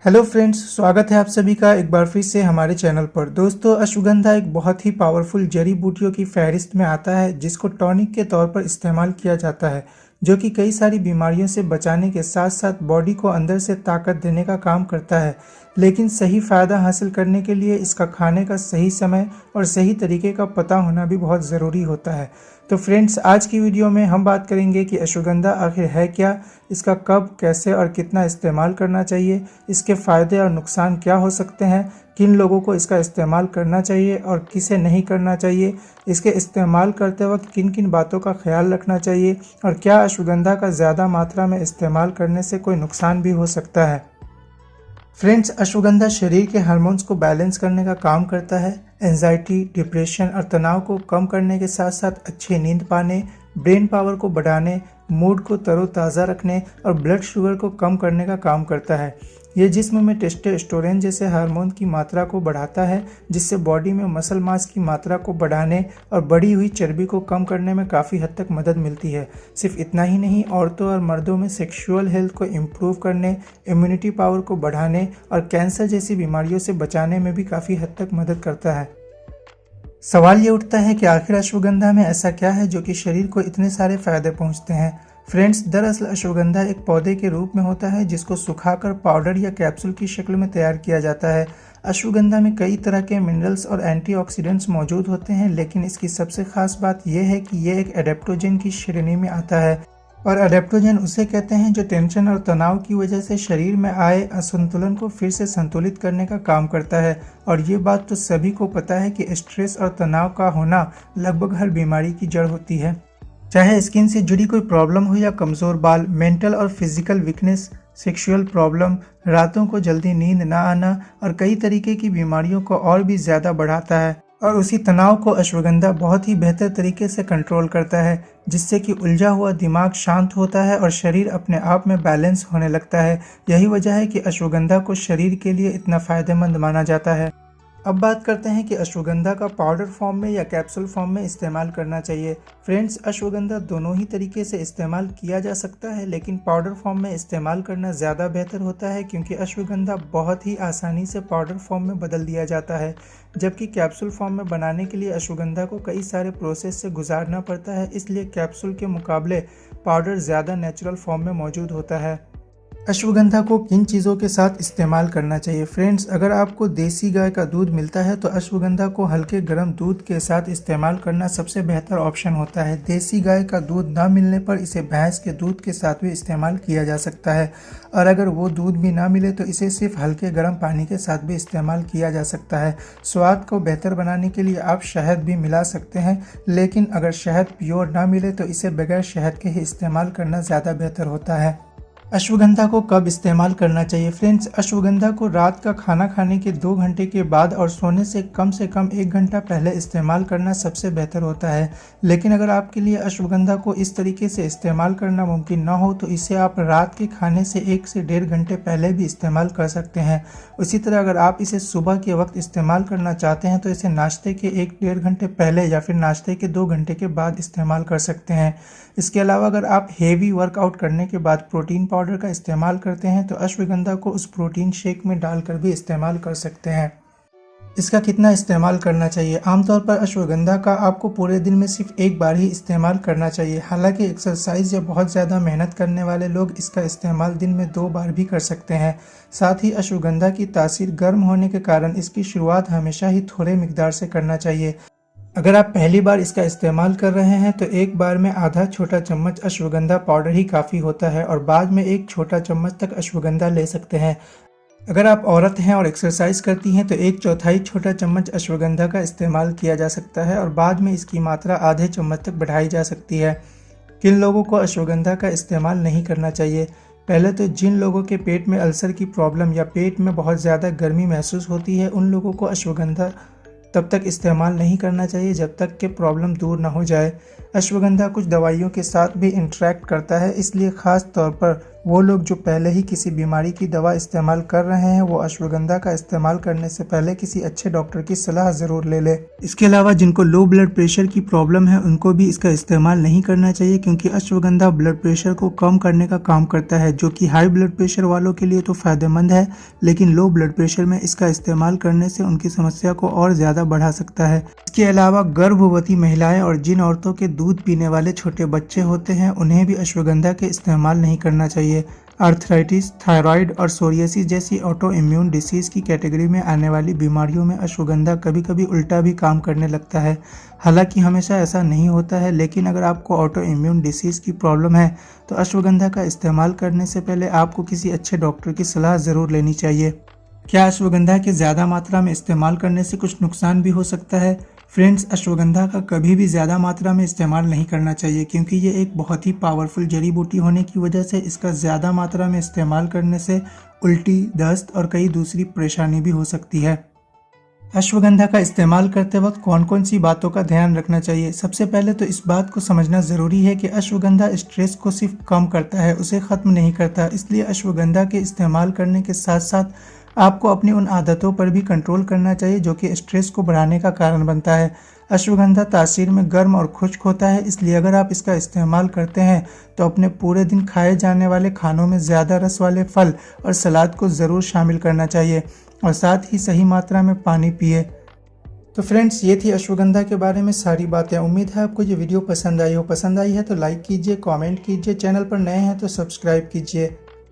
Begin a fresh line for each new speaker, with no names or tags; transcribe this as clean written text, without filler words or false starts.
Hello friends, स्वागत है आप सभी का एक बार फिर से हमारे चैनल पर। दोस्तों, अश्वगंधा एक बहुत ही पावरफुल जड़ी बूटियों की फहरिस्त में आता है जिसको टॉनिक के तौर पर इस्तेमाल किया जाता है, जो कि कई सारी बीमारियों से बचाने के साथ साथ बॉडी को अंदर से ताकत देने का काम करता है। लेकिन सही फ़ायदा हासिल करने के लिए इसका खाने का सही समय और सही तरीके का पता होना भी बहुत ज़रूरी होता है। तो फ्रेंड्स, आज की वीडियो में हम बात करेंगे कि अश्वगंधा आखिर है क्या, इसका कब, कैसे और कितना इस्तेमाल करना चाहिए, इसके फ़ायदे और नुकसान क्या हो सकते हैं, किन लोगों को इसका इस्तेमाल करना चाहिए और किसे नहीं करना चाहिए, इसके इस्तेमाल करते वक्त किन किन बातों का ख्याल रखना चाहिए और क्या अश्वगंधा का ज़्यादा मात्रा में इस्तेमाल करने से कोई नुकसान भी हो सकता है। फ्रेंड्स, अश्वगंधा शरीर के हार्मोन्स को बैलेंस करने का काम करता है। एंजाइटी, डिप्रेशन और तनाव को कम करने के साथ साथ अच्छी नींद पाने, ब्रेन पावर को बढ़ाने, मूड को तरोताज़ा रखने और ब्लड शुगर को कम करने का काम करता है। ये जिस्म में टेस्टोस्टेरोन जैसे हार्मोन की मात्रा को बढ़ाता है, जिससे बॉडी में मसल मास की मात्रा को बढ़ाने और बढ़ी हुई चर्बी को कम करने में काफ़ी हद तक मदद मिलती है। सिर्फ इतना ही नहीं, औरतों और मर्दों में सेक्सुअल हेल्थ को इम्प्रूव करने, इम्यूनिटी पावर को बढ़ाने और कैंसर जैसी बीमारियों से बचाने में भी काफ़ी हद तक मदद करता है। सवाल ये उठता है कि आखिर अश्वगंधा में ऐसा क्या है जो कि शरीर को इतने सारे फायदे पहुंचते हैं। फ्रेंड्स, दरअसल अश्वगंधा एक पौधे के रूप में होता है जिसको सुखाकर पाउडर या कैप्सूल की शक्ल में तैयार किया जाता है। अश्वगंधा में कई तरह के मिनरल्स और एंटीऑक्सीडेंट्स मौजूद होते हैं, लेकिन इसकी सबसे खास बात यह है कि यह एक एडेप्टोजेन की श्रेणी में आता है। और एडेप्टोजेन उसे कहते हैं जो टेंशन और तनाव की वजह से शरीर में आए असंतुलन को फिर से संतुलित करने का काम करता है। और ये बात तो सभी को पता है कि स्ट्रेस और तनाव का होना लगभग हर बीमारी की जड़ होती है। चाहे स्किन से जुड़ी कोई प्रॉब्लम हो या कमज़ोर बाल, मेंटल और फिजिकल वीकनेस, सेक्सुअल प्रॉब्लम, रातों को जल्दी नींद ना आना और कई तरीके की बीमारियों को और भी ज़्यादा बढ़ाता है। और उसी तनाव को अश्वगंधा बहुत ही बेहतर तरीके से कंट्रोल करता है, जिससे कि उलझा हुआ दिमाग शांत होता है और शरीर अपने आप में बैलेंस होने लगता है। यही वजह है कि अश्वगंधा को शरीर के लिए इतना फ़ायदेमंद माना जाता है। अब बात करते हैं कि अश्वगंधा का पाउडर फॉर्म में या कैप्सूल फॉर्म में इस्तेमाल करना चाहिए। फ्रेंड्स, अश्वगंधा दोनों ही तरीके से इस्तेमाल किया जा सकता है, लेकिन पाउडर फॉर्म में इस्तेमाल करना ज़्यादा बेहतर होता है क्योंकि अश्वगंधा बहुत ही आसानी से पाउडर फॉर्म में बदल दिया जाता है, जबकि कैप्सूल फॉर्म में बनाने के लिए अश्वगंधा को कई सारे प्रोसेस से गुजारना पड़ता है। इसलिए कैप्सूल के मुकाबले पाउडर ज़्यादा नेचुरल फॉर्म में मौजूद होता है। अश्वगंधा को किन चीज़ों के साथ इस्तेमाल करना चाहिए। फ्रेंड्स, अगर आपको देसी गाय का दूध मिलता है तो अश्वगंधा को हल्के गर्म दूध के साथ इस्तेमाल करना सबसे बेहतर ऑप्शन होता है। देसी गाय का दूध ना मिलने पर इसे भैंस के दूध के साथ भी इस्तेमाल किया जा सकता है, और अगर वो दूध भी ना मिले तो इसे सिर्फ हल्के गर्म पानी के साथ भी इस्तेमाल किया जा सकता है। स्वाद को बेहतर बनाने के लिए आप शहद भी मिला सकते हैं, लेकिन अगर शहद प्योर ना मिले तो इसे बगैर शहद के ही इस्तेमाल करना ज़्यादा बेहतर होता है। अश्वगंधा को कब इस्तेमाल करना चाहिए। फ्रेंड्स, अश्वगंधा को रात का खाना खाने के 2 घंटे के बाद और सोने से कम 1 घंटा पहले इस्तेमाल करना सबसे बेहतर होता है। लेकिन अगर आपके लिए अश्वगंधा को इस तरीके से इस्तेमाल करना मुमकिन ना हो तो इसे आप रात के खाने से 1 से 1.5 घंटे पहले भी इस्तेमाल कर सकते हैं। उसी तरह अगर आप इसे सुबह के वक्त इस्तेमाल करना चाहते हैं तो इसे नाश्ते के 1-1.5 घंटे पहले या फिर नाश्ते के 2 घंटे के बाद इस्तेमाल कर सकते हैं। इसके अलावा अगर आप हेवी वर्कआउट करने के बाद प्रोटीन पाउडर का इस्तेमाल करते हैं तो अश्वगंधा को उस प्रोटीन शेक में डालकर भी इस्तेमाल कर सकते हैं। इसका कितना इस्तेमाल करना चाहिए। आमतौर पर अश्वगंधा का आपको पूरे दिन में सिर्फ एक बार ही इस्तेमाल करना चाहिए। हालांकि एक्सरसाइज या बहुत ज़्यादा मेहनत करने वाले लोग इसका इस्तेमाल दिन में 2 बार भी कर सकते हैं। साथ ही अश्वगंधा की तासीर गर्म होने के कारण इसकी शुरुआत हमेशा ही थोड़े मिकदार से करना चाहिए। अगर आप पहली बार इसका इस्तेमाल कर रहे हैं तो एक बार में आधा छोटा चम्मच अश्वगंधा पाउडर ही काफ़ी होता है और बाद में 1 छोटा चम्मच तक अश्वगंधा ले सकते हैं। अगर आप औरत हैं और एक्सरसाइज करती हैं तो 1/4 छोटा चम्मच अश्वगंधा का इस्तेमाल किया जा सकता है और बाद में इसकी मात्रा आधे चम्मच तक बढ़ाई जा सकती है। किन लोगों को अश्वगंधा का इस्तेमाल नहीं करना चाहिए। पहले तो जिन लोगों के पेट में अल्सर की प्रॉब्लम या पेट में बहुत ज़्यादा गर्मी महसूस होती है, उन लोगों को अश्वगंधा तब तक इस्तेमाल नहीं करना चाहिए जब तक कि प्रॉब्लम दूर ना हो जाए। अश्वगंधा कुछ दवाइयों के साथ भी इंटरेक्ट करता है, इसलिए ख़ास तौर पर वो लोग जो पहले ही किसी बीमारी की दवा इस्तेमाल कर रहे हैं वो अश्वगंधा का इस्तेमाल करने से पहले किसी अच्छे डॉक्टर की सलाह ज़रूर ले ले। इसके अलावा जिनको लो ब्लड प्रेशर की प्रॉब्लम है उनको भी इसका इस्तेमाल नहीं करना चाहिए, क्योंकि अश्वगंधा ब्लड प्रेशर को कम करने का काम करता है, जो कि हाई ब्लड प्रेशर वालों के लिए तो फ़ायदेमंद है, लेकिन लो ब्लड प्रेशर में इसका इस्तेमाल करने से उनकी समस्या को और ज़्यादा बढ़ा सकता है। इसके अलावा गर्भवती महिलाएं और जिन औरतों के दूध पीने वाले छोटे बच्चे होते हैं उन्हें भी अश्वगंधा के इस्तेमाल नहीं करना चाहिए। आर्थराइटिस, थायराइड और सोरियासिस जैसी ऑटो इम्यून डिसीज़ की कैटेगरी में आने वाली बीमारियों में अश्वगंधा कभी कभी उल्टा भी काम करने लगता है। हालांकि हमेशा ऐसा नहीं होता है, लेकिन अगर आपको ऑटो इम्यून डिसीज़ की प्रॉब्लम है तो अश्वगंधा का इस्तेमाल करने से पहले आपको किसी अच्छे डॉक्टर की सलाह ज़रूर लेनी चाहिए। क्या अश्वगंधा के ज़्यादा मात्रा में इस्तेमाल करने से कुछ नुकसान भी हो सकता है? फ्रेंड्स, अश्वगंधा का कभी भी ज़्यादा मात्रा में इस्तेमाल नहीं करना चाहिए, क्योंकि ये एक बहुत ही पावरफुल जड़ी बूटी होने की वजह से इसका ज़्यादा मात्रा में इस्तेमाल करने से उल्टी, दस्त और कई दूसरी परेशानी भी हो सकती है। अश्वगंधा का इस्तेमाल करते वक्त कौन कौन सी बातों का ध्यान रखना चाहिए? सबसे पहले तो इस बात को समझना ज़रूरी है कि अश्वगंधा स्ट्रेस को सिर्फ कम करता है, उसे ख़त्म नहीं करता। इसलिए अश्वगंधा के इस्तेमाल करने के साथ साथ आपको अपनी उन आदतों पर भी कंट्रोल करना चाहिए जो कि स्ट्रेस को बढ़ाने का कारण बनता है। अश्वगंधा तासीर में गर्म और खुश्क होता है, इसलिए अगर आप इसका इस्तेमाल करते हैं तो अपने पूरे दिन खाए जाने वाले खानों में ज़्यादा रस वाले फल और सलाद को ज़रूर शामिल करना चाहिए और साथ ही सही मात्रा में पानी पिए। तो फ्रेंड्स, ये थी अश्वगंधा के बारे में सारी बातें। उम्मीद है आपको ये वीडियो पसंद आई हो। पसंद आई है तो लाइक कीजिए, कमेंट कीजिए, चैनल पर नए हैं तो सब्सक्राइब कीजिए।